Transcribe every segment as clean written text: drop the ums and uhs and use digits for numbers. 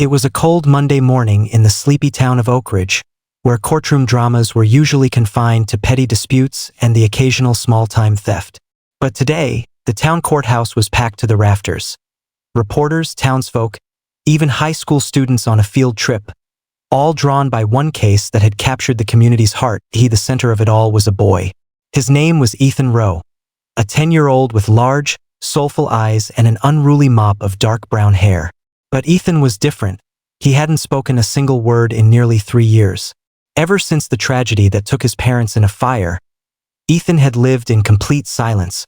It was a cold Monday morning in the sleepy town of Oak Ridge, where courtroom dramas were usually confined to petty disputes and the occasional small-time theft. But today, the town courthouse was packed to the rafters. Reporters, townsfolk, even high school students on a field trip, all drawn by one case that had captured the community's heart. The center of it all was a boy. His name was Ethan Rowe, a 10-year-old with large, soulful eyes and an unruly mop of dark brown hair. But Ethan was different. He hadn't spoken a single word in nearly 3 years. Ever since the tragedy that took his parents in a fire, Ethan had lived in complete silence,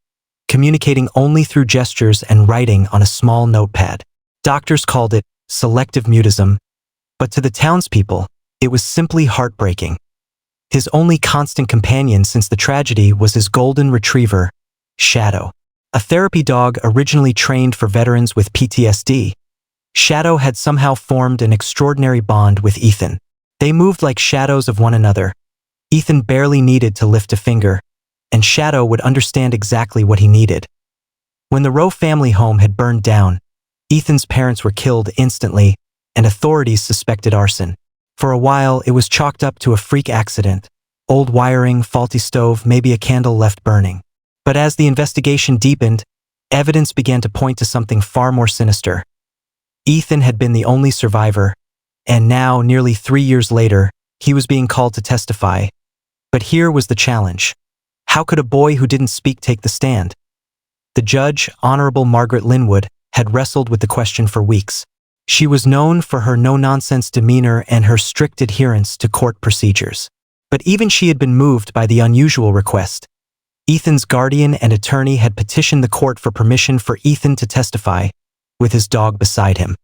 communicating only through gestures and writing on a small notepad. Doctors called it selective mutism, but to the townspeople, it was simply heartbreaking. His only constant companion since the tragedy was his golden retriever, Shadow. A therapy dog originally trained for veterans with PTSD, Shadow had somehow formed an extraordinary bond with Ethan. They moved like shadows of one another. Ethan barely needed to lift a finger, and Shadow would understand exactly what he needed. When the Rowe family home had burned down, Ethan's parents were killed instantly, and authorities suspected arson. For a while, it was chalked up to a freak accident. Old wiring, faulty stove, maybe a candle left burning. But as the investigation deepened, evidence began to point to something far more sinister. Ethan had been the only survivor, and now, nearly 3 years later, he was being called to testify. But here was the challenge. How could a boy who didn't speak take the stand? The judge, Honorable Margaret Linwood, had wrestled with the question for weeks. She was known for her no-nonsense demeanor and her strict adherence to court procedures. But even she had been moved by the unusual request. Ethan's guardian and attorney had petitioned the court for permission for Ethan to testify, with his dog beside him.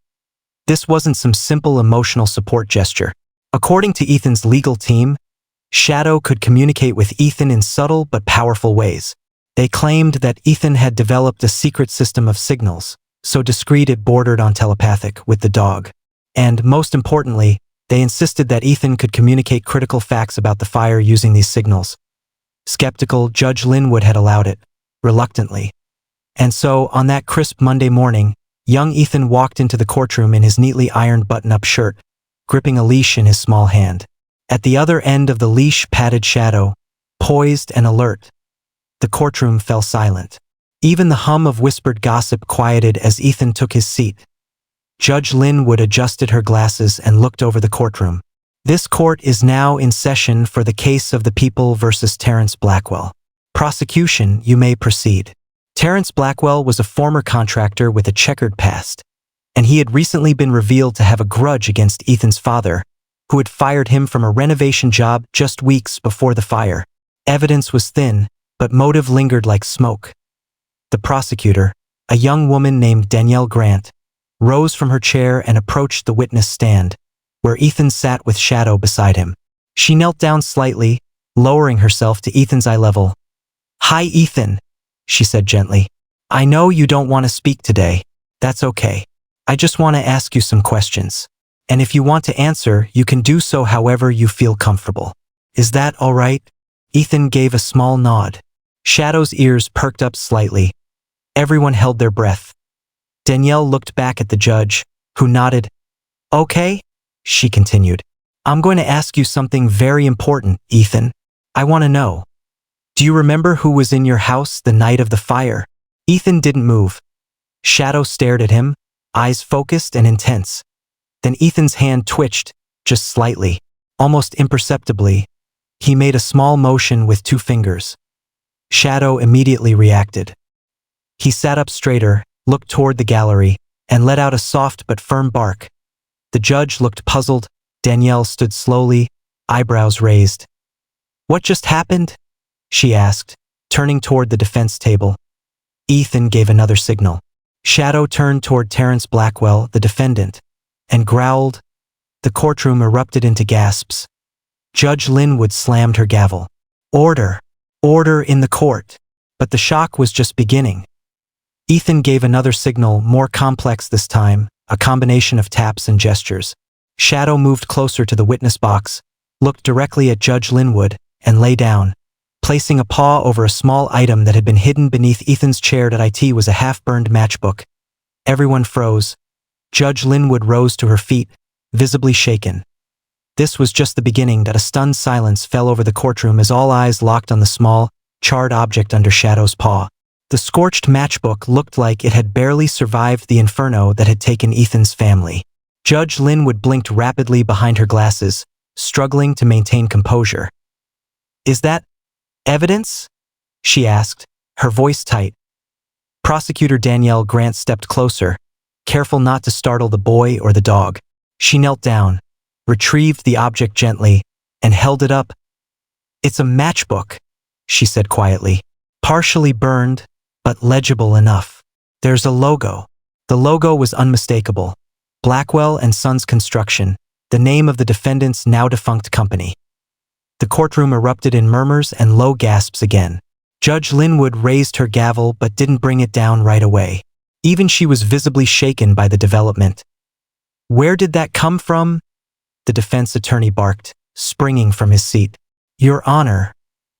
This wasn't some simple emotional support gesture. According to Ethan's legal team, Shadow could communicate with Ethan in subtle but powerful ways. They claimed that Ethan had developed a secret system of signals, so discreet it bordered on telepathic, with the dog. And, most importantly, they insisted that Ethan could communicate critical facts about the fire using these signals. Skeptical, Judge Linwood had allowed it, reluctantly. And so, on that crisp Monday morning, young Ethan walked into the courtroom in his neatly ironed button-up shirt, gripping a leash in his small hand. At the other end of the leash padded Shadow, poised and alert. The courtroom fell silent. Even the hum of whispered gossip quieted as Ethan took his seat. Judge Linwood adjusted her glasses and looked over the courtroom. This court is now in session for the case of the People versus Terrence Blackwell. Prosecution, you may proceed. Terrence Blackwell was a former contractor with a checkered past, and he had recently been revealed to have a grudge against Ethan's father, who had fired him from a renovation job just weeks before the fire. Evidence was thin, but motive lingered like smoke. The prosecutor, a young woman named Danielle Grant, rose from her chair and approached the witness stand, where Ethan sat with Shadow beside him. She knelt down slightly, lowering herself to Ethan's eye level. "Hi, Ethan," she said gently. "I know you don't want to speak today. That's okay. I just want to ask you some questions. And if you want to answer, you can do so however you feel comfortable. Is that all right?" Ethan gave a small nod. Shadow's ears perked up slightly. Everyone held their breath. Danielle looked back at the judge, who nodded. "Okay," she continued. "I'm going to ask you something very important, Ethan. I want to know. Do you remember who was in your house the night of the fire?" Ethan didn't move. Shadow stared at him, eyes focused and intense. Then Ethan's hand twitched, just slightly, almost imperceptibly. He made a small motion with 2 fingers. Shadow immediately reacted. He sat up straighter, looked toward the gallery, and let out a soft but firm bark. The judge looked puzzled. Danielle stood slowly, eyebrows raised. "What just happened?" she asked, turning toward the defense table. Ethan gave another signal. Shadow turned toward Terrence Blackwell, the defendant, and growled. The courtroom erupted into gasps. Judge Linwood slammed her gavel. "Order! Order in the court!" But the shock was just beginning. Ethan gave another signal, more complex this time, a combination of taps and gestures. Shadow moved closer to the witness box, looked directly at Judge Linwood, and lay down. Placing a paw over a small item that had been hidden beneath Ethan's chair. It was a half-burned matchbook. Everyone froze. Judge Linwood rose to her feet, visibly shaken. This was just the beginning. That a stunned silence fell over the courtroom as all eyes locked on the small, charred object under Shadow's paw. The scorched matchbook looked like it had barely survived the inferno that had taken Ethan's family. Judge Linwood blinked rapidly behind her glasses, struggling to maintain composure. "Is that evidence?" she asked, her voice tight. Prosecutor Danielle Grant stepped closer, careful not to startle the boy or the dog. She knelt down, retrieved the object gently, and held it up. "It's a matchbook," she said quietly. "Partially burned, but legible enough. There's a logo." The logo was unmistakable. Blackwell and Sons Construction, the name of the defendant's now-defunct company. The courtroom erupted in murmurs and low gasps again. Judge Linwood raised her gavel but didn't bring it down right away. Even she was visibly shaken by the development. "Where did that come from?" the defense attorney barked, springing from his seat. "Your Honor,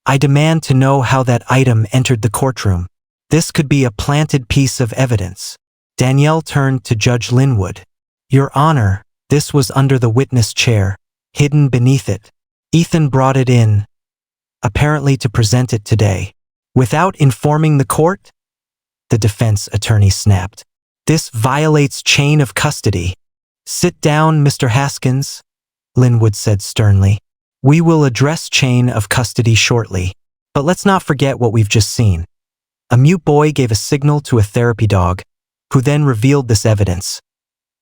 I demand to know how that item entered the courtroom. This could be a planted piece of evidence." Danielle turned to Judge Linwood. "Your Honor, this was under the witness chair, hidden beneath it. Ethan brought it in, apparently to present it today. Without informing the court?" the defense attorney snapped. "This violates chain of custody." "Sit down, Mr. Haskins," Linwood said sternly. "We will address chain of custody shortly. But let's not forget what we've just seen." A mute boy gave a signal to a therapy dog, who then revealed this evidence.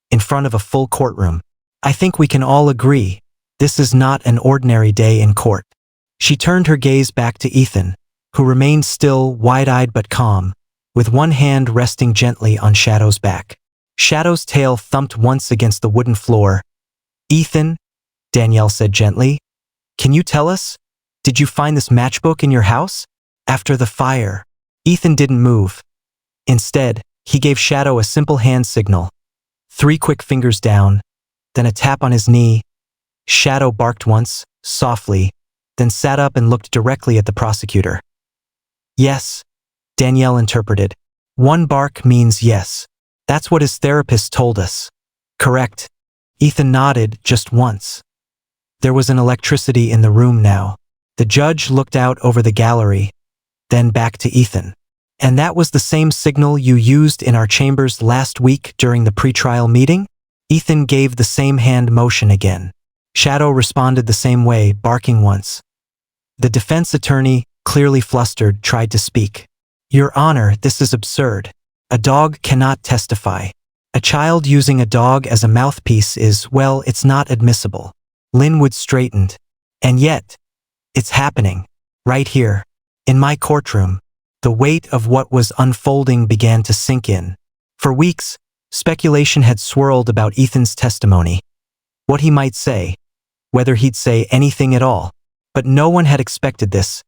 In front of a full courtroom. "I think we can all agree, this is not an ordinary day in court." She turned her gaze back to Ethan, who remained still, wide-eyed but calm, with one hand resting gently on Shadow's back. Shadow's tail thumped once against the wooden floor. "Ethan," Danielle said gently, "can you tell us, did you find this matchbook in your house? After the fire?" Ethan didn't move. Instead, he gave Shadow a simple hand signal. 3 quick fingers down, then a tap on his knee. Shadow barked once, softly, then sat up and looked directly at the prosecutor. "Yes," Danielle interpreted. "One bark means yes. That's what his therapist told us." "Correct." Ethan nodded just once. There was an electricity in the room now. The judge looked out over the gallery, then back to Ethan. "And that was the same signal you used in our chambers last week during the pretrial meeting?" Ethan gave the same hand motion again. Shadow responded the same way, barking once. The defense attorney, clearly flustered, tried to speak. "Your Honor, this is absurd. A dog cannot testify. A child using a dog as a mouthpiece is, well, it's not admissible." Linwood straightened. "And yet, it's happening. Right here. In my courtroom." The weight of what was unfolding began to sink in. For weeks, speculation had swirled about Ethan's testimony. What he might say, whether he'd say anything at all. But no one had expected this.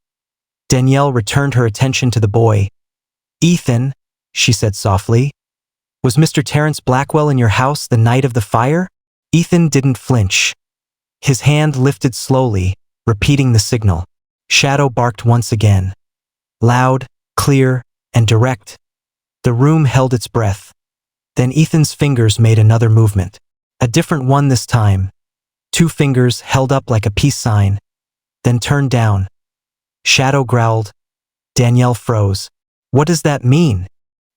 Danielle returned her attention to the boy. "Ethan," she said softly, "was Mr. Terrence Blackwell in your house the night of the fire?" Ethan didn't flinch. His hand lifted slowly, repeating the signal. Shadow barked once again. Loud, clear, and direct. The room held its breath. Then Ethan's fingers made another movement. A different one this time. 2 fingers held up like a peace sign, then turned down. Shadow growled. Danielle froze. "What does that mean?"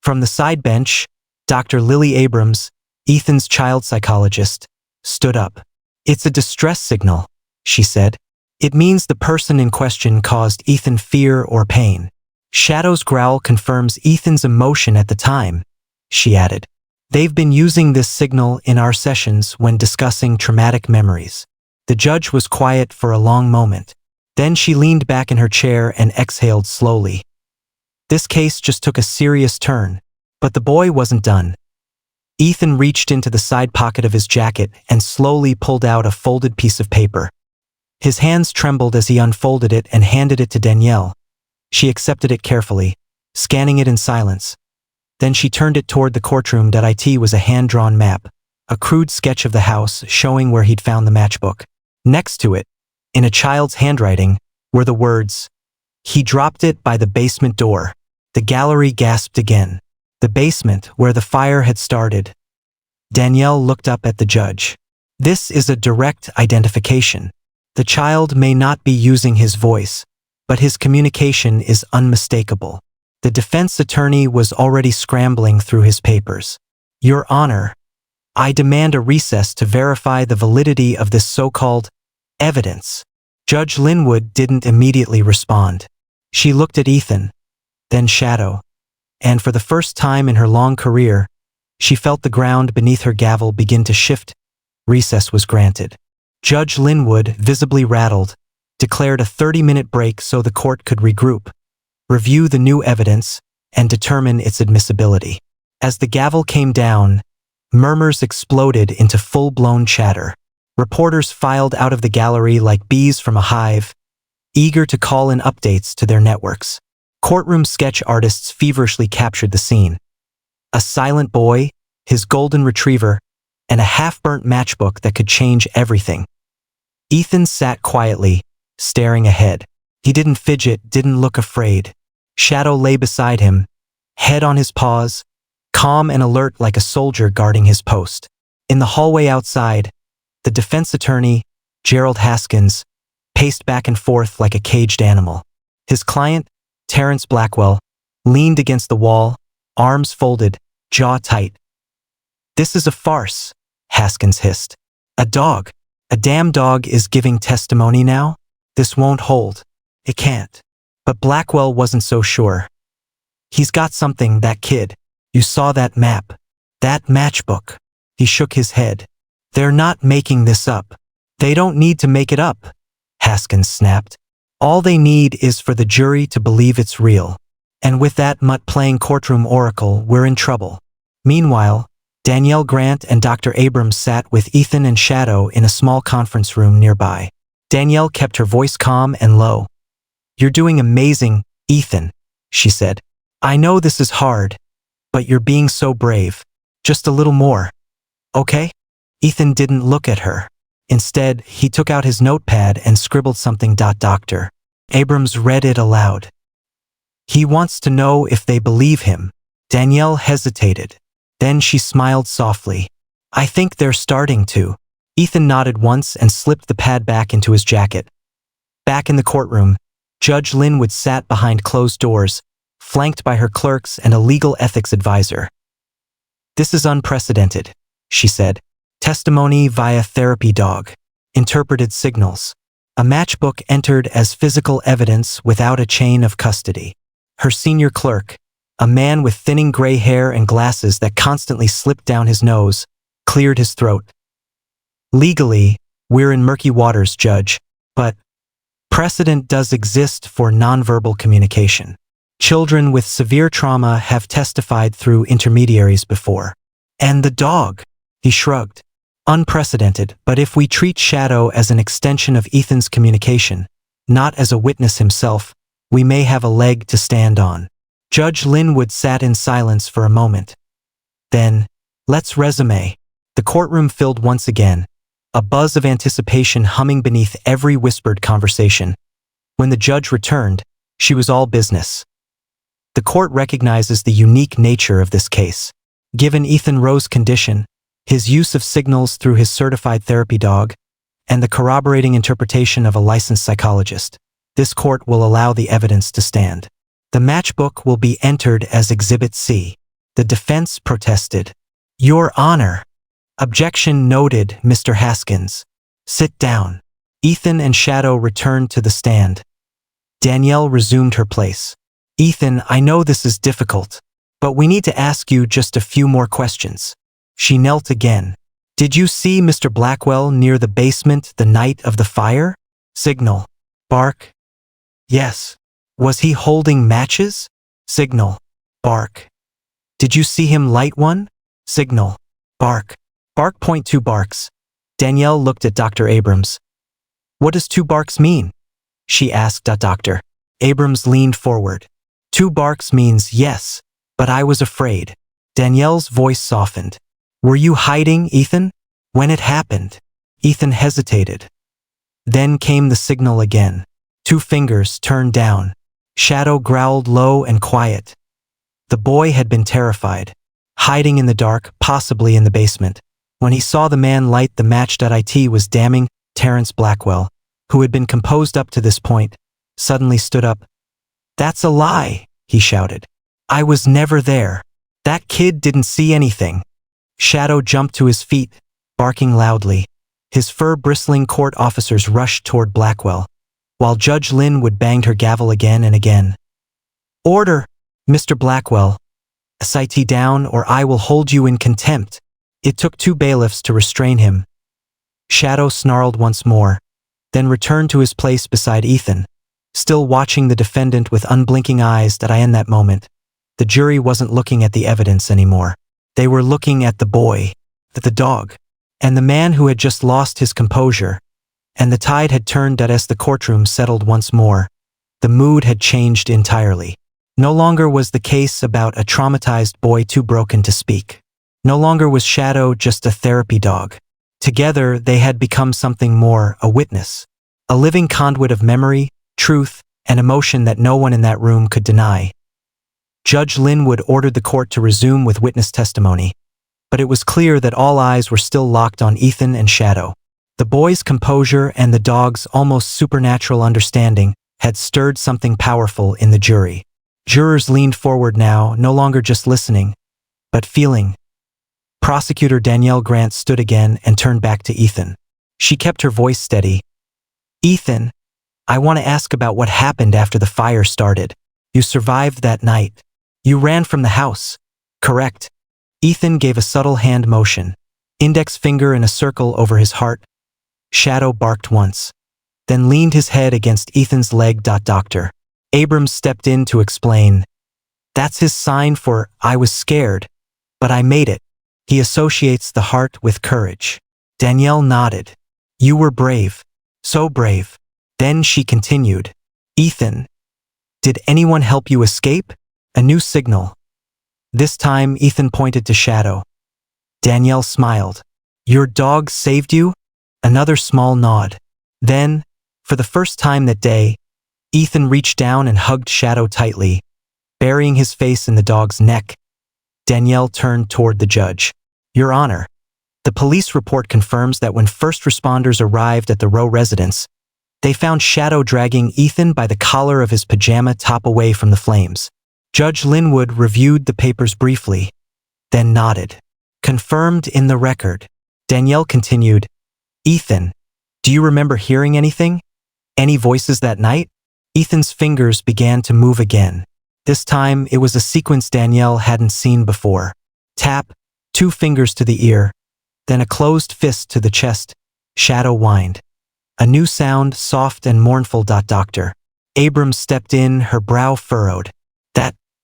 From the side bench, Dr. Lily Abrams, Ethan's child psychologist, stood up. "It's a distress signal," she said. "It means the person in question caused Ethan fear or pain." Shadow's growl confirms Ethan's emotion at the time, she added. "They've been using this signal in our sessions when discussing traumatic memories." The judge was quiet for a long moment. Then she leaned back in her chair and exhaled slowly. This case just took a serious turn, but the boy wasn't done. Ethan reached into the side pocket of his jacket and slowly pulled out a folded piece of paper. His hands trembled as he unfolded it and handed it to Danielle. She accepted it carefully, scanning it in silence. Then she turned it toward the courtroom. It was a hand-drawn map, a crude sketch of the house showing where he'd found the matchbook. Next to it, in a child's handwriting, were the words, "He dropped it by the basement door." The gallery gasped again. The basement, where the fire had started. Danielle looked up at the judge. This is a direct identification. The child may not be using his voice, but his communication is unmistakable. The defense attorney was already scrambling through his papers. Your Honor, I demand a recess to verify the validity of this so-called evidence. Judge Linwood didn't immediately respond. She looked at Ethan, then Shadow, and for the first time in her long career, she felt the ground beneath her gavel begin to shift. Recess was granted. Judge Linwood, visibly rattled, declared a 30-minute break so the court could regroup, review the new evidence, and determine its admissibility. As the gavel came down, murmurs exploded into full-blown chatter. Reporters filed out of the gallery like bees from a hive, eager to call in updates to their networks. Courtroom sketch artists feverishly captured the scene. A silent boy, his golden retriever, and a half-burnt matchbook that could change everything. Ethan sat quietly, staring ahead. He didn't fidget, didn't look afraid. Shadow lay beside him, head on his paws, calm and alert like a soldier guarding his post. In the hallway outside, the defense attorney, Gerald Haskins, paced back and forth like a caged animal. His client, Terrence Blackwell, leaned against the wall, arms folded, jaw tight. This is a farce, Haskins hissed. A damn dog is giving testimony now? This won't hold. It can't. But Blackwell wasn't so sure. He's got something, that kid. You saw that map. That matchbook. He shook his head. They're not making this up. They don't need to make it up, Haskins snapped. All they need is for the jury to believe it's real. And with that mutt-playing courtroom oracle, we're in trouble. Meanwhile, Danielle Grant and Dr. Abrams sat with Ethan and Shadow in a small conference room nearby. Danielle kept her voice calm and low. You're doing amazing, Ethan, she said. I know this is hard, but you're being so brave. Just a little more. Okay? Ethan didn't look at her. Instead, he took out his notepad and scribbled something. Dr. Abrams read it aloud. He wants to know if they believe him. Danielle hesitated. Then she smiled softly. I think they're starting to. Ethan nodded once and slipped the pad back into his jacket. Back in the courtroom, Judge Linwood sat behind closed doors, flanked by her clerks and a legal ethics advisor. This is unprecedented, she said. Testimony via therapy dog. Interpreted signals. A matchbook entered as physical evidence without a chain of custody. Her senior clerk, a man with thinning gray hair and glasses that constantly slipped down his nose, cleared his throat. Legally, we're in murky waters, Judge, but precedent does exist for nonverbal communication. Children with severe trauma have testified through intermediaries before. And the dog, he shrugged. Unprecedented, but if we treat Shadow as an extension of Ethan's communication, not as a witness himself, we may have a leg to stand on. Judge Linwood sat in silence for a moment. Then, let's resume. The courtroom filled once again, a buzz of anticipation humming beneath every whispered conversation. When the judge returned, she was all business. The court recognizes the unique nature of this case. Given Ethan Rowe's condition, his use of signals through his certified therapy dog, and the corroborating interpretation of a licensed psychologist, this court will allow the evidence to stand. The matchbook will be entered as Exhibit C. The defense protested. Your Honor. Objection noted, Mr. Haskins. Sit down. Ethan and Shadow returned to the stand. Danielle resumed her place. Ethan, I know this is difficult, but we need to ask you just a few more questions. She knelt again. Did you see Mr. Blackwell near the basement the night of the fire? Signal. Bark. Yes. Was he holding matches? Signal. Bark. Did you see him light one? Signal. Bark. Bark. Point. 2 barks. Danielle looked at Dr. Abrams. What does 2 barks mean? She asked. Dr. Abrams leaned forward. 2 barks means yes, but I was afraid. Danielle's voice softened. Were you hiding, Ethan? When it happened? Ethan hesitated. Then came the signal again. 2 fingers turned down. Shadow growled low and quiet. The boy had been terrified. hiding in the dark, possibly in the basement. When he saw the man light the match, it was damning. Terence Blackwell, who had been composed up to this point, suddenly stood up. "That's a lie," he shouted. "I was never there. That kid didn't see anything." Shadow jumped to his feet, barking loudly. His fur-bristling court officers rushed toward Blackwell, while Judge Linwood banged her gavel again and again. "Order, Mr. Blackwell. Sit down or I will hold you in contempt." It took 2 bailiffs to restrain him. Shadow snarled once more, then returned to his place beside Ethan, still watching the defendant with unblinking eyes. In that moment, the jury wasn't looking at the evidence anymore. They were looking at the boy, the dog, and the man who had just lost his composure. And the tide had turned. As the courtroom settled once more, the mood had changed entirely. No longer was the case about a traumatized boy too broken to speak. No longer was Shadow just a therapy dog. Together, they had become something more, a witness. A living conduit of memory, truth, and emotion that no one in that room could deny. Judge Linwood ordered the court to resume with witness testimony, but it was clear that all eyes were still locked on Ethan and Shadow. The boy's composure and the dog's almost supernatural understanding had stirred something powerful in the jury. Jurors leaned forward now, no longer just listening, but feeling. Prosecutor Danielle Grant stood again and turned back to Ethan. She kept her voice steady. "Ethan, I want to ask about what happened after the fire started. You survived that night. You ran from the house, correct?" Ethan gave a subtle hand motion, index finger in a circle over his heart. Shadow barked once, then leaned his head against Ethan's leg. Dr. Abrams stepped in to explain. "That's his sign for, I was scared, but I made it. He associates the heart with courage." Danielle nodded. "You were brave. So brave." Then she continued. "Ethan, did anyone help you escape?" A new signal. This time Ethan pointed to Shadow. Danielle smiled. "Your dog saved you?" Another small nod. Then, for the first time that day, Ethan reached down and hugged Shadow tightly, burying his face in the dog's neck. Danielle turned toward the judge. "Your Honor, the police report confirms that when first responders arrived at the Rowe residence, they found Shadow dragging Ethan by the collar of his pajama top away from the flames." Judge Linwood reviewed the papers briefly, then nodded. "Confirmed in the record." Danielle continued. "Ethan, do you remember hearing anything? Any voices that night?" Ethan's fingers began to move again. This time, it was a sequence Danielle hadn't seen before. Tap, 2 fingers to the ear, then a closed fist to the chest. Shadow whined. A new sound, soft and mournful. Dr. Abrams stepped in, her brow furrowed.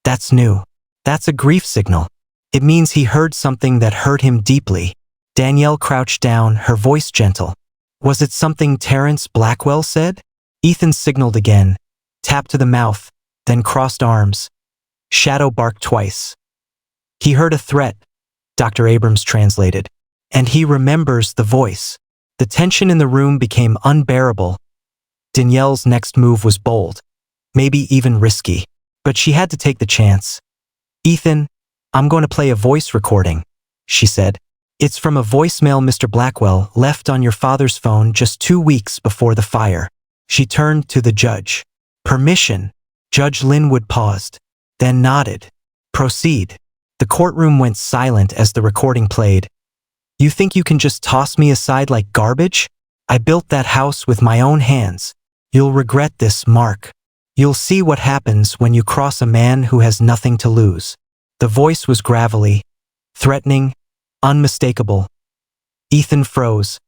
That's new. That's a grief signal. It means he heard something that hurt him deeply." Danielle crouched down, her voice gentle. "Was it something Terence Blackwell said?" Ethan signaled again, tapped to the mouth, then crossed arms. Shadow barked twice. "He heard a threat," Dr. Abrams translated. "And he remembers the voice." The tension in the room became unbearable. Danielle's next move was bold, maybe even risky, but she had to take the chance. "Ethan, I'm going to play a voice recording," she said. "It's from a voicemail Mr. Blackwell left on your father's phone just 2 weeks before the fire." She turned to the judge. "Permission?" Judge Linwood paused, then nodded. "Proceed." The courtroom went silent as the recording played. "You think you can just toss me aside like garbage? I built that house with my own hands. You'll regret this, Mark. You'll see what happens when you cross a man who has nothing to lose." The voice was gravelly, threatening, unmistakable. Ethan froze.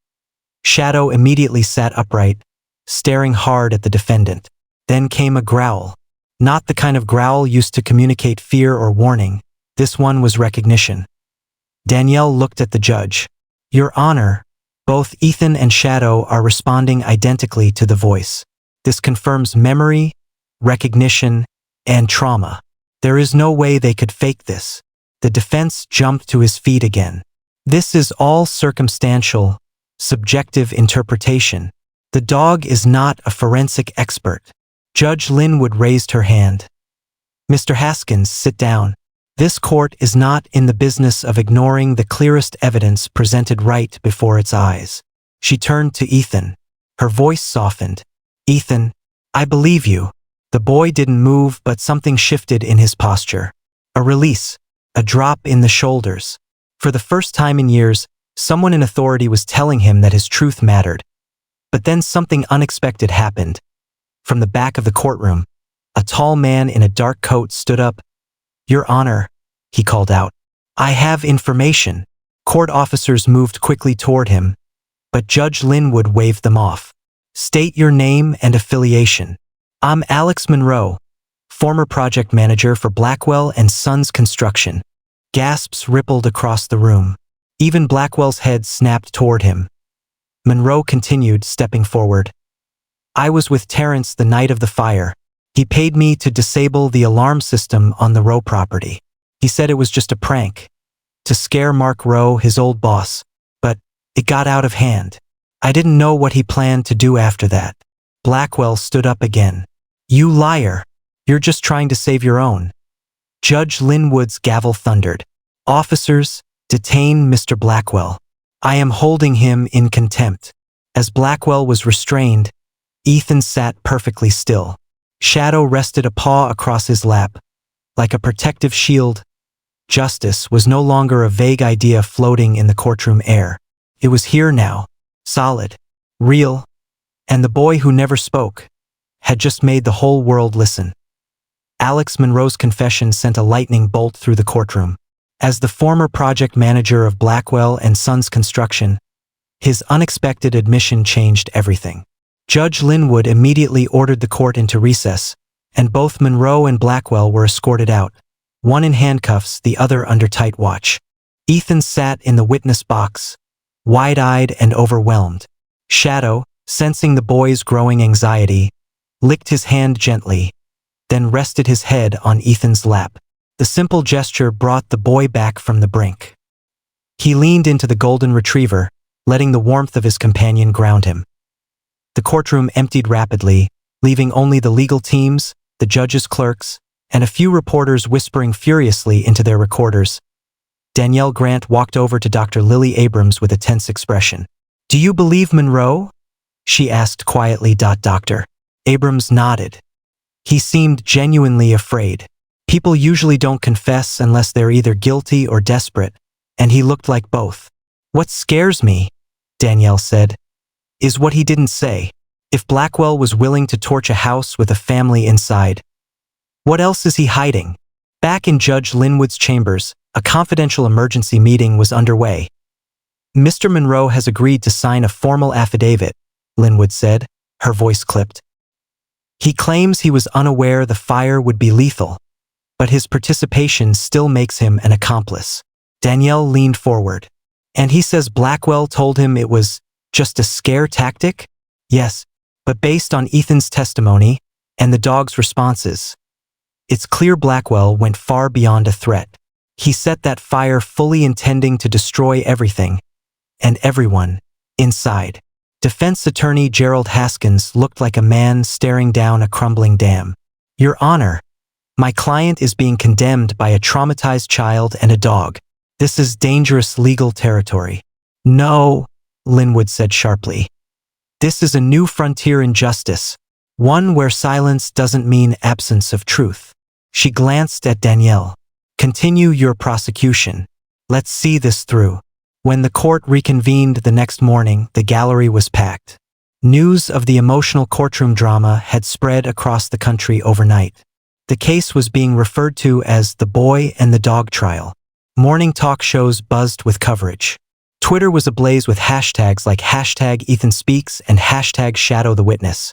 Shadow immediately sat upright, staring hard at the defendant. Then came a growl. Not the kind of growl used to communicate fear or warning. This one was recognition. Danielle looked at the judge. "Your Honor, both Ethan and Shadow are responding identically to the voice. This confirms memory, recognition, and trauma. There is no way they could fake this." The defense jumped to his feet again. "This is all circumstantial, subjective interpretation. The dog is not a forensic expert." Judge Linwood raised her hand. "Mr. Haskins, sit down." This court is not in the business of ignoring the clearest evidence presented right before its eyes. She turned to Ethan. Her voice softened. Ethan, I believe you. The boy didn't move, but something shifted in his posture. A release, a drop in the shoulders. For the first time in years, someone in authority was telling him that his truth mattered. But then something unexpected happened. From the back of the courtroom, a tall man in a dark coat stood up. Your Honor, he called out. I have information. Court officers moved quickly toward him, but Judge Linwood waved them off. State your name and affiliation. I'm Alex Monroe, former project manager for Blackwell and Sons Construction. Gasps rippled across the room. Even Blackwell's head snapped toward him. Monroe continued, stepping forward. I was with Terrence the night of the fire. He paid me to disable the alarm system on the Rowe property. He said it was just a prank, to scare Mark Rowe, his old boss, but it got out of hand. I didn't know what he planned to do after that. Blackwell stood up again. You liar. You're just trying to save your own. Judge Linwood's gavel thundered. Officers, detain Mr. Blackwell. I am holding him in contempt. As Blackwell was restrained, Ethan sat perfectly still. Shadow rested a paw across his lap. Like a protective shield, justice was no longer a vague idea floating in the courtroom air. It was here now, solid, real, and the boy who never spoke had just made the whole world listen. Alex Monroe's confession sent a lightning bolt through the courtroom. As the former project manager of Blackwell and Sons Construction, his unexpected admission changed everything. Judge Linwood immediately ordered the court into recess, and both Monroe and Blackwell were escorted out, one in handcuffs, the other under tight watch. Ethan sat in the witness box, wide-eyed and overwhelmed. Shadow, sensing the boy's growing anxiety, licked his hand gently, then rested his head on Ethan's lap. The simple gesture brought the boy back from the brink. He leaned into the golden retriever, letting the warmth of his companion ground him. The courtroom emptied rapidly, leaving only the legal teams, the judges' clerks, and a few reporters whispering furiously into their recorders. Danielle Grant walked over to Dr. Lily Abrams with a tense expression. Do you believe Monroe? She asked quietly. Doctor Abrams nodded. He seemed genuinely afraid. People usually don't confess unless they're either guilty or desperate, and he looked like both. What scares me, Danielle said, is what he didn't say. If Blackwell was willing to torch a house with a family inside, what else is he hiding? Back in Judge Linwood's chambers, a confidential emergency meeting was underway. Mr. Monroe has agreed to sign a formal affidavit, Linwood said, her voice clipped. He claims he was unaware the fire would be lethal, but his participation still makes him an accomplice. Danielle leaned forward. And he says Blackwell told him it was just a scare tactic? Yes, but based on Ethan's testimony and the dog's responses, it's clear Blackwell went far beyond a threat. He set that fire fully intending to destroy everything and everyone inside. Defense attorney Gerald Haskins looked like a man staring down a crumbling dam. Your Honor, my client is being condemned by a traumatized child and a dog. This is dangerous legal territory. No, Linwood said sharply. This is a new frontier in justice, one where silence doesn't mean absence of truth. She glanced at Danielle. Continue your prosecution. Let's see this through. When the court reconvened the next morning, the gallery was packed. News of the emotional courtroom drama had spread across the country overnight. The case was being referred to as the boy and the dog trial. Morning talk shows buzzed with coverage. Twitter was ablaze with hashtags like #EthanSpeaks and #ShadowTheWitness.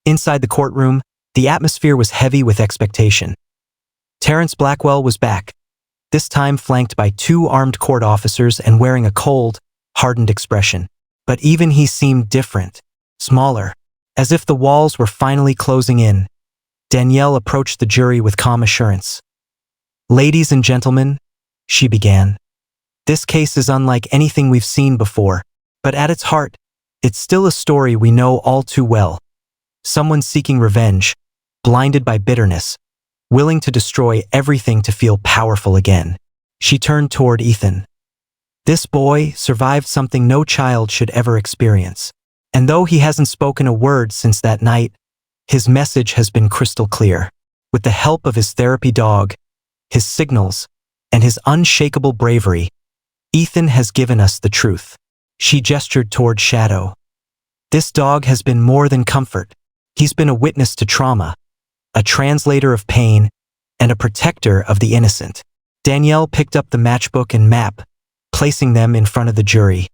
Inside the courtroom, the atmosphere was heavy with expectation. Terrence Blackwell was back, this time flanked by 2 armed court officers and wearing a cold, hardened expression. But even he seemed different, smaller, as if the walls were finally closing in. Danielle approached the jury with calm assurance. Ladies and gentlemen, she began. This case is unlike anything we've seen before, but at its heart, it's still a story we know all too well. Someone seeking revenge, blinded by bitterness, willing to destroy everything to feel powerful again. She turned toward Ethan. This boy survived something no child should ever experience. And though he hasn't spoken a word since that night, his message has been crystal clear. With the help of his therapy dog, his signals, and his unshakable bravery, Ethan has given us the truth. She gestured toward Shadow. This dog has been more than comfort. He's been a witness to trauma, a translator of pain, and a protector of the innocent. Danielle picked up the matchbook and map, placing them in front of the jury.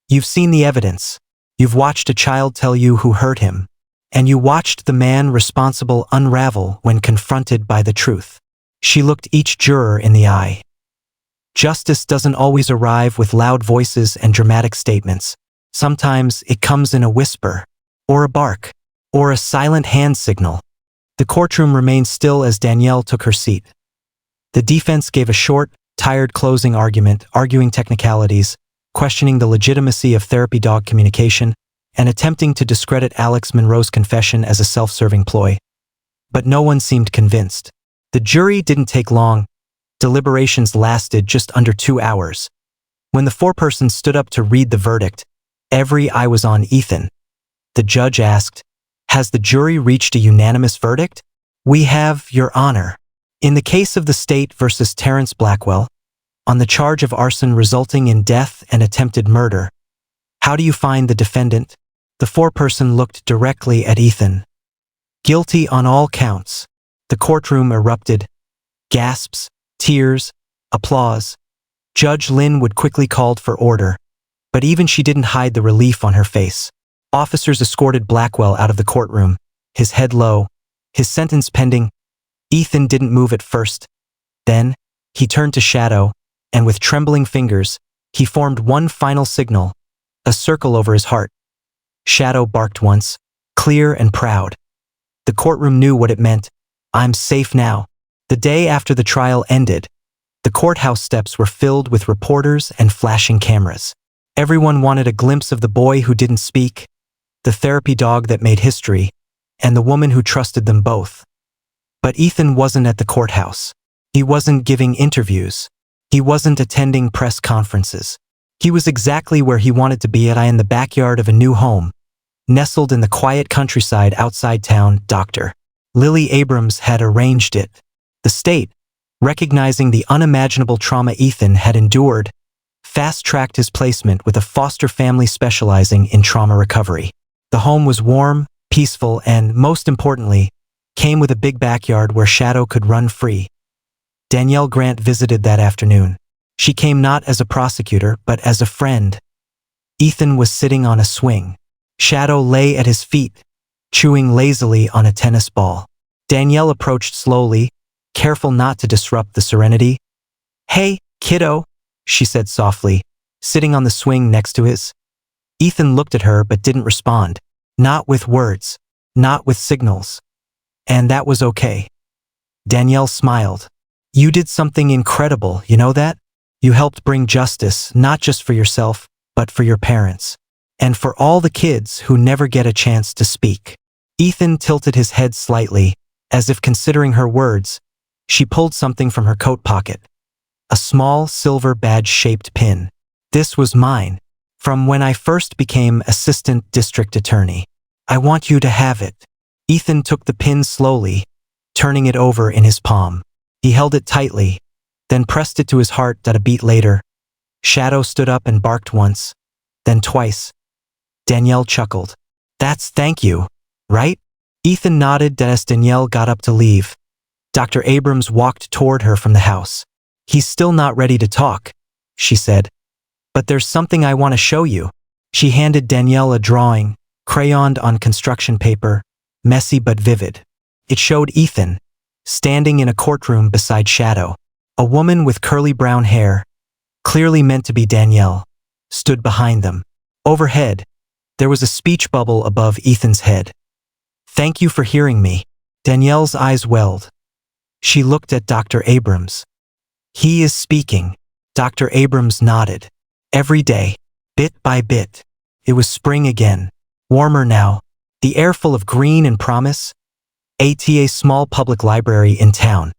You've seen the evidence. You've watched a child tell you who hurt him, and you watched the man responsible unravel when confronted by the truth. She looked each juror in the eye. Justice doesn't always arrive with loud voices and dramatic statements. Sometimes it comes in a whisper, or a bark, or a silent hand signal. The courtroom remained still as Danielle took her seat. The defense gave a short, tired closing argument, arguing technicalities, questioning the legitimacy of therapy dog communication, and attempting to discredit Alex Monroe's confession as a self-serving ploy. But no one seemed convinced. The jury didn't take long. Deliberations lasted just under 2 hours. When the foreperson stood up to read the verdict, every eye was on Ethan. The judge asked, "Has the jury reached a unanimous verdict?" "We have, Your Honor." In the case of the state versus Terrence Blackwell, on the charge of arson resulting in death and attempted murder, how do you find the defendant? The foreperson looked directly at Ethan. "Guilty on all counts." The courtroom erupted. Gasps, tears, applause. Judge Linwood quickly called for order, but even she didn't hide the relief on her face. Officers escorted Blackwell out of the courtroom, his head low, his sentence pending. Ethan didn't move at first. Then, he turned to Shadow, and with trembling fingers, he formed one final signal, a circle over his heart. Shadow barked once, clear and proud. The courtroom knew what it meant. I'm safe now. The day after the trial ended, the courthouse steps were filled with reporters and flashing cameras. Everyone wanted a glimpse of the boy who didn't speak, the therapy dog that made history, and the woman who trusted them both. But Ethan wasn't at the courthouse. He wasn't giving interviews. He wasn't attending press conferences. He was exactly where he wanted to be in the backyard of a new home, nestled in the quiet countryside outside town. Dr. Lily Abrams had arranged it. The state, recognizing the unimaginable trauma Ethan had endured, fast-tracked his placement with a foster family specializing in trauma recovery. The home was warm, peaceful, and, most importantly, came with a big backyard where Shadow could run free. Danielle Grant visited that afternoon. She came not as a prosecutor, but as a friend. Ethan was sitting on a swing. Shadow lay at his feet, chewing lazily on a tennis ball. Danielle approached slowly, careful not to disrupt the serenity. "Hey, kiddo," she said softly, sitting on the swing next to his. Ethan looked at her but didn't respond. Not with words, not with signals. And that was okay. Danielle smiled. "You did something incredible, you know that? You helped bring justice, not just for yourself, but for your parents. And for all the kids who never get a chance to speak." Ethan tilted his head slightly, as if considering her words. She pulled something from her coat pocket. A small, silver badge-shaped pin. "This was mine, from when I first became assistant district attorney. I want you to have it." Ethan took the pin slowly, turning it over in his palm. He held it tightly, then pressed it to his heart. A beat later, Shadow stood up and barked once, then twice. Danielle chuckled. "That's thank you, right?" Ethan nodded as Danielle got up to leave. Dr. Abrams walked toward her from the house. "He's still not ready to talk," she said. "But there's something I want to show you." She handed Danielle a drawing, crayoned on construction paper, messy but vivid. It showed Ethan, standing in a courtroom beside Shadow. A woman with curly brown hair, clearly meant to be Danielle, stood behind them. Overhead, there was a speech bubble above Ethan's head. "Thank you for hearing me." Danielle's eyes welled. She looked at Dr. Abrams. "He is speaking." Dr. Abrams nodded. Every day, bit by bit. It was spring again. Warmer now, the air full of green and promise. At a small public library in town.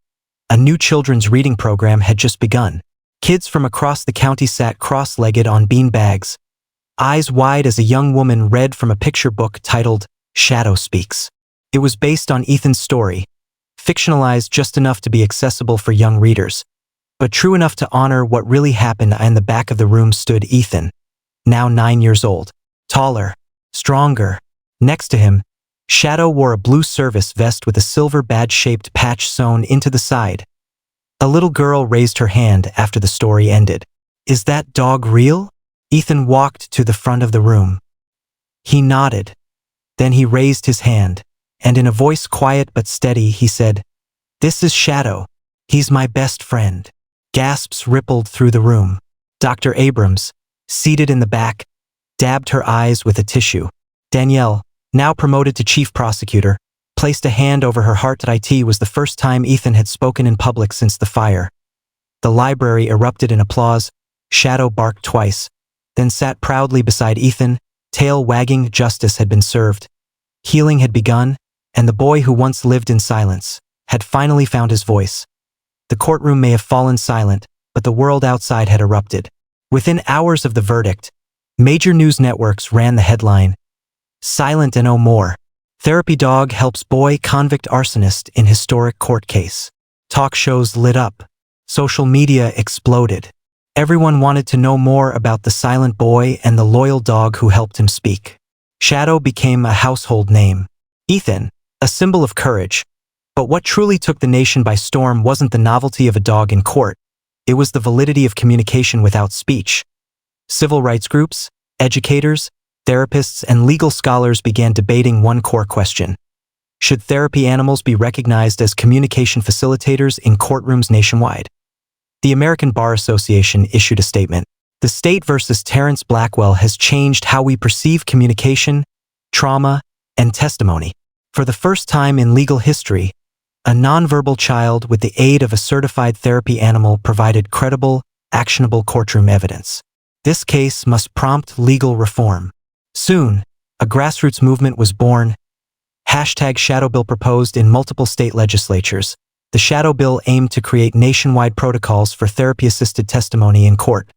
A new children's reading program had just begun. Kids from across the county sat cross-legged on bean bags, eyes wide as a young woman read from a picture book titled Shadow Speaks. It was based on Ethan's story, fictionalized just enough to be accessible for young readers, but true enough to honor what really happened. In the back of the room stood Ethan, now 9 years old, taller, stronger. Next to him, Shadow wore a blue service vest with a silver badge-shaped patch sewn into the side. A little girl raised her hand after the story ended. "Is that dog real?" Ethan walked to the front of the room. He nodded. Then he raised his hand, and in a voice quiet but steady, he said, "This is Shadow. He's my best friend." Gasps rippled through the room. Dr. Abrams, seated in the back, dabbed her eyes with a tissue. Danielle, now promoted to chief prosecutor, placed a hand over her heart. It was the first time Ethan had spoken in public since the fire. The library erupted in applause. Shadow barked twice, then sat proudly beside Ethan, tail wagging. Justice had been served. Healing had begun, and the boy who once lived in silence had finally found his voice. The courtroom may have fallen silent, but the world outside had erupted. Within hours of the verdict, major news networks ran the headline, "Silent and No More. Therapy Dog Helps Boy Convict Arsonist in Historic Court Case." Talk shows lit up. Social media exploded. Everyone wanted to know more about the silent boy and the loyal dog who helped him speak. Shadow became a household name. Ethan, a symbol of courage. But what truly took the nation by storm wasn't the novelty of a dog in court. It was the validity of communication without speech. Civil rights groups, educators, therapists, and legal scholars began debating one core question. Should therapy animals be recognized as communication facilitators in courtrooms nationwide? The American Bar Association issued a statement. The state versus Terrence Blackwell has changed how we perceive communication, trauma, and testimony. For the first time in legal history, a nonverbal child with the aid of a certified therapy animal provided credible, actionable courtroom evidence. This case must prompt legal reform. Soon, a grassroots movement was born. #Shadow Bill proposed in multiple state legislatures. The Shadow Bill aimed to create nationwide protocols for therapy-assisted testimony in court,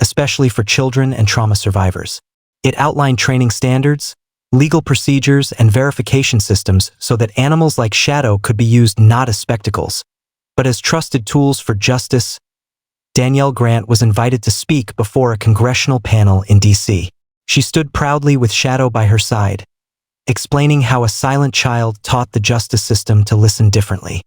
especially for children and trauma survivors. It outlined training standards, legal procedures, and verification systems so that animals like Shadow could be used not as spectacles, but as trusted tools for justice. Danielle Grant was invited to speak before a congressional panel in D.C. She stood proudly with Shadow by her side, explaining how a silent child taught the justice system to listen differently.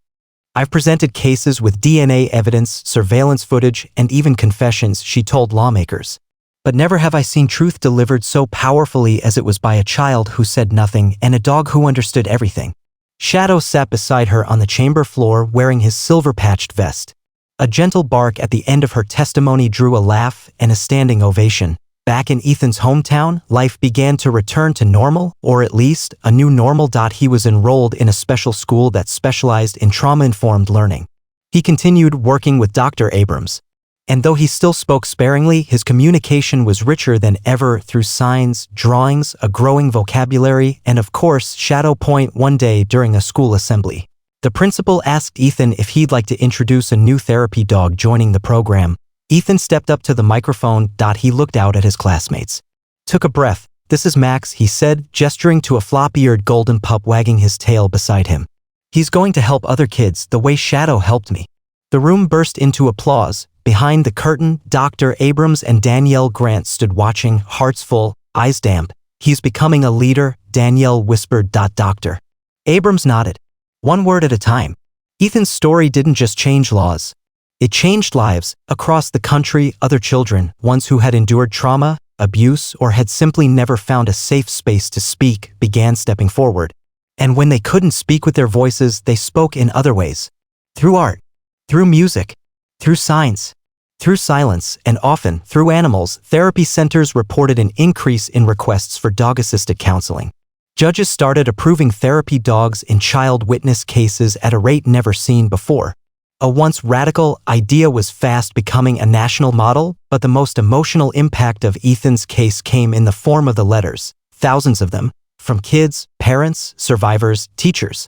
"I've presented cases with DNA evidence, surveillance footage, and even confessions," she told lawmakers. "But never have I seen truth delivered so powerfully as it was by a child who said nothing and a dog who understood everything." Shadow sat beside her on the chamber floor wearing his silver-patched vest. A gentle bark at the end of her testimony drew a laugh and a standing ovation. Back in Ethan's hometown, life began to return to normal, or at least a new normal. He was enrolled in a special school that specialized in trauma-informed learning. He continued working with Dr. Abrams, and though he still spoke sparingly, his communication was richer than ever through signs, drawings, a growing vocabulary, and of course, Shadow Point. One day during a school assembly, the principal asked Ethan if he'd like to introduce a new therapy dog joining the program. Ethan stepped up to the microphone. He looked out at his classmates. Took a breath. "This is Max," he said, gesturing to a flop-eared golden pup wagging his tail beside him. "He's going to help other kids the way Shadow helped me." The room burst into applause. Behind the curtain, Dr. Abrams and Danielle Grant stood watching, hearts full, eyes damp. "He's becoming a leader," Danielle whispered. Dr. Abrams nodded. "One word at a time." Ethan's story didn't just change laws. It changed lives across the country. Other children, ones who had endured trauma, abuse, or had simply never found a safe space to speak, began stepping forward. And when they couldn't speak with their voices, they spoke in other ways. Through art, through music, through signs, through silence, and often through animals. Therapy centers reported an increase in requests for dog-assisted counseling. Judges started approving therapy dogs in child witness cases at a rate never seen before. A once radical idea was fast becoming a national model, but the most emotional impact of Ethan's case came in the form of the letters, thousands of them, from kids, parents, survivors, teachers.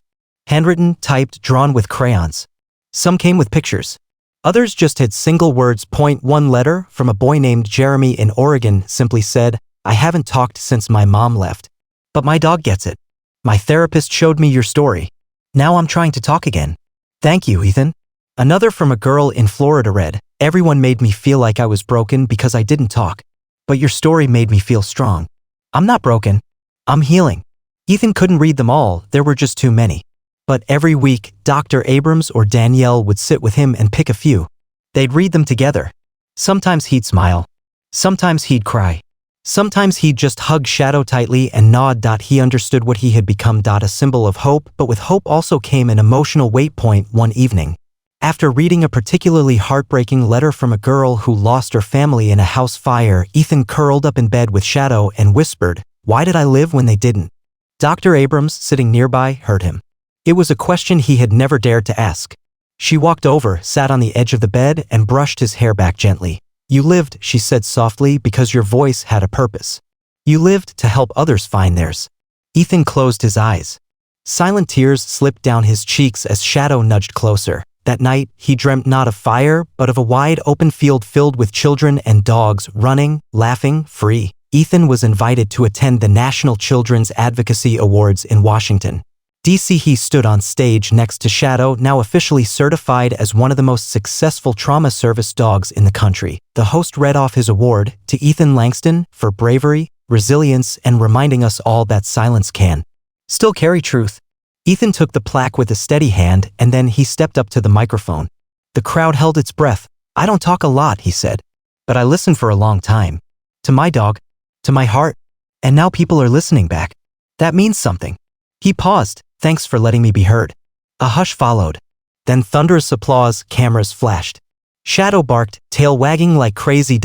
Handwritten, typed, drawn with crayons. Some came with pictures. Others just had single words. One letter from a boy named Jeremy in Oregon simply said, "I haven't talked since my mom left. But my dog gets it. My therapist showed me your story. Now I'm trying to talk again. Thank you, Ethan." Another from a girl in Florida read, "Everyone made me feel like I was broken because I didn't talk. But your story made me feel strong. I'm not broken. I'm healing." Ethan couldn't read them all, there were just too many. But every week, Dr. Abrams or Danielle would sit with him and pick a few. They'd read them together. Sometimes he'd smile. Sometimes he'd cry. Sometimes he'd just hug Shadow tightly and nod. He understood what he had become. A symbol of hope, but with hope also came an emotional weight. One evening, after reading a particularly heartbreaking letter from a girl who lost her family in a house fire, Ethan curled up in bed with Shadow and whispered, "Why did I live when they didn't?" Dr. Abrams, sitting nearby, heard him. It was a question he had never dared to ask. She walked over, sat on the edge of the bed, and brushed his hair back gently. "You lived," she said softly, "because your voice had a purpose. You lived to help others find theirs." Ethan closed his eyes. Silent tears slipped down his cheeks as Shadow nudged closer. That night, he dreamt not of fire, but of a wide open field filled with children and dogs, running, laughing, free. Ethan was invited to attend the National Children's Advocacy Awards in Washington, D.C. He stood on stage next to Shadow, now officially certified as one of the most successful trauma service dogs in the country. The host read off his award, "To Ethan Langston, for bravery, resilience, and reminding us all that silence can still carry truth." Ethan took the plaque with a steady hand, and then he stepped up to the microphone. The crowd held its breath. "I don't talk a lot," he said, "but I listen for a long time. To my dog, to my heart, and now people are listening back. That means something." He paused. "Thanks for letting me be heard." A hush followed. Then thunderous applause, cameras flashed. Shadow barked, tail wagging like crazy.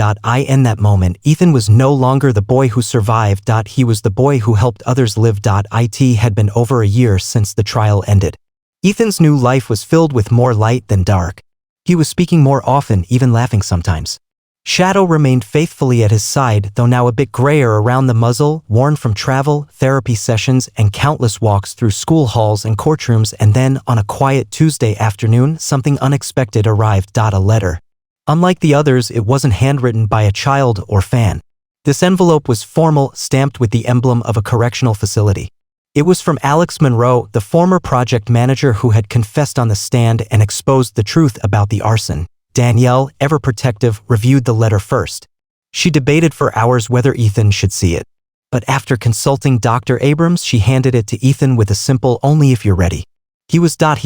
In that moment, Ethan was no longer the boy who survived. He was the boy who helped others live. It had been over a year since the trial ended. Ethan's new life was filled with more light than dark. He was speaking more often, even laughing sometimes. Shadow remained faithfully at his side, though now a bit grayer around the muzzle, worn from travel, therapy sessions, and countless walks through school halls and courtrooms. And then, on a quiet Tuesday afternoon, something unexpected arrived. A letter. Unlike the others, it wasn't handwritten by a child or fan. This envelope was formal, stamped with the emblem of a correctional facility. It was from Alex Monroe, the former project manager who had confessed on the stand and exposed the truth about the arson. Danielle, ever protective, reviewed the letter first. She debated for hours whether Ethan should see it. But after consulting Dr. Abrams, she handed it to Ethan with a simple, "Only if you're ready." He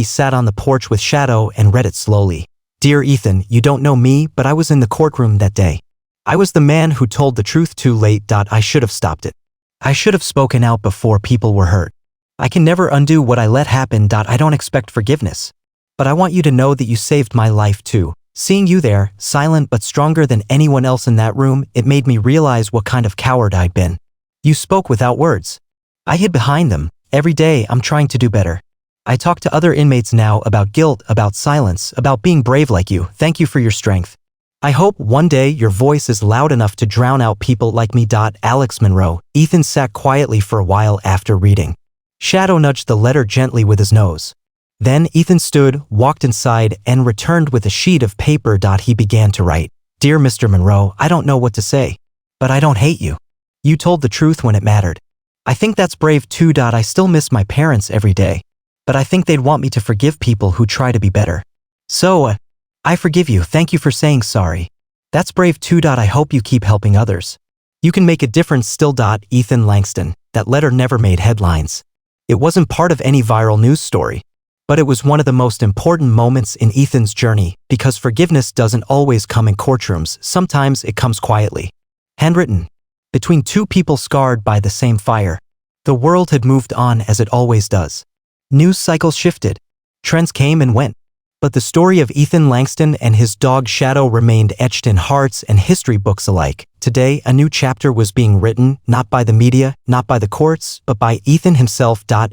sat on the porch with Shadow and read it slowly. "Dear Ethan, you don't know me, but I was in the courtroom that day. I was the man who told the truth too late. I should have stopped it. I should have spoken out before people were hurt. I can never undo what I let happen. I don't expect forgiveness. But I want you to know that you saved my life too. Seeing you there, silent but stronger than anyone else in that room, it made me realize what kind of coward I'd been. You spoke without words. I hid behind them. Every day, I'm trying to do better. I talk to other inmates now about guilt, about silence, about being brave like you. Thank you for your strength. I hope one day your voice is loud enough to drown out people like me. Alex Monroe." Ethan sat quietly for a while after reading. Shadow nudged the letter gently with his nose. Then Ethan stood, walked inside, and returned with a sheet of paper. He began to write. "Dear Mr. Monroe, I don't know what to say. But I don't hate you. You told the truth when it mattered. I think that's brave too. I still miss my parents every day. But I think they'd want me to forgive people who try to be better. So, I forgive you. Thank you for saying sorry. That's brave too. I hope you keep helping others. You can make a difference still. Ethan Langston." That letter never made headlines. It wasn't part of any viral news story. But it was one of the most important moments in Ethan's journey, because forgiveness doesn't always come in courtrooms. Sometimes it comes quietly. Handwritten. Between two people scarred by the same fire. The world had moved on as it always does. News cycles shifted. Trends came and went. But the story of Ethan Langston and his dog Shadow remained etched in hearts and history books alike. Today, a new chapter was being written, not by the media, not by the courts, but by Ethan himself. At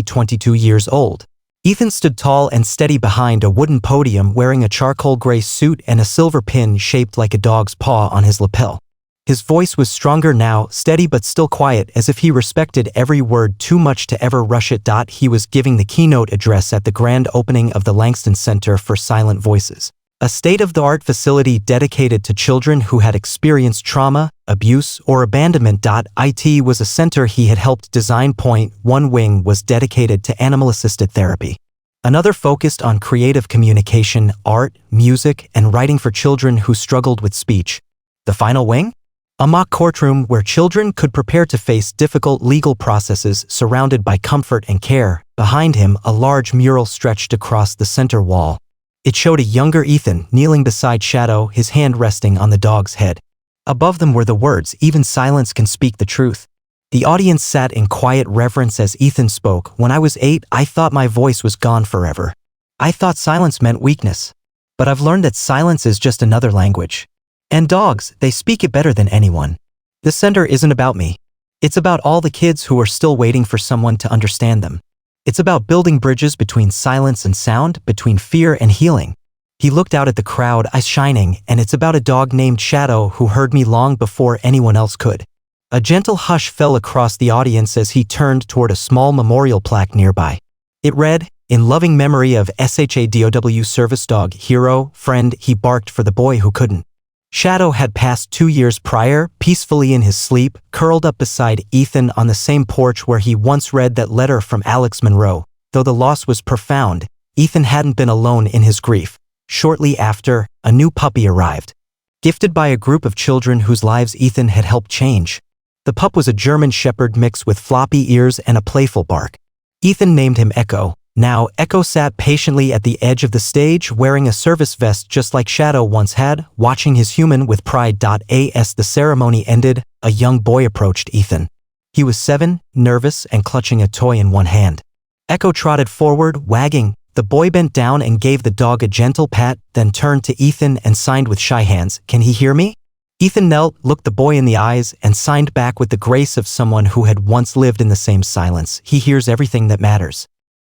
22 years old. Ethan stood tall and steady behind a wooden podium, wearing a charcoal gray suit and a silver pin shaped like a dog's paw on his lapel. His voice was stronger now, steady but still quiet, as if he respected every word too much to ever rush it. He was giving the keynote address at the grand opening of the Langston Center for Silent Voices, a state-of-the-art facility dedicated to children who had experienced trauma, abuse, or abandonment. It was a center he had helped design. One wing was dedicated to animal-assisted therapy. Another focused on creative communication, art, music, and writing for children who struggled with speech. The final wing? A mock courtroom where children could prepare to face difficult legal processes, surrounded by comfort and care. Behind him, a large mural stretched across the center wall. It showed a younger Ethan kneeling beside Shadow, his hand resting on the dog's head. Above them were the words, "Even silence can speak the truth." The audience sat in quiet reverence as Ethan spoke. "When I was 8, I thought my voice was gone forever. I thought silence meant weakness. But I've learned that silence is just another language. And dogs, they speak it better than anyone. The center isn't about me. It's about all the kids who are still waiting for someone to understand them. It's about building bridges between silence and sound, between fear and healing." He looked out at the crowd, eyes shining, "And it's about a dog named Shadow who heard me long before anyone else could." A gentle hush fell across the audience as he turned toward a small memorial plaque nearby. It read, "In loving memory of SHADOW service dog, hero, friend," he barked for the boy who couldn't. Shadow had passed 2 years prior, peacefully in his sleep, curled up beside Ethan on the same porch where he once read that letter from Alex Monroe. Though the loss was profound, Ethan hadn't been alone in his grief. Shortly after, a new puppy arrived, gifted by a group of children whose lives Ethan had helped change. The pup was a German Shepherd mix with floppy ears and a playful bark. Ethan named him Echo. Now, Echo sat patiently at the edge of the stage, wearing a service vest just like Shadow once had, watching his human with pride. As the ceremony ended, a young boy approached Ethan. He was 7, nervous and clutching a toy in one hand. Echo trotted forward, wagging. The boy bent down and gave the dog a gentle pat, then turned to Ethan and signed with shy hands, "Can he hear me?" Ethan knelt, looked the boy in the eyes, and signed back with the grace of someone who had once lived in the same silence. "He hears everything that matters."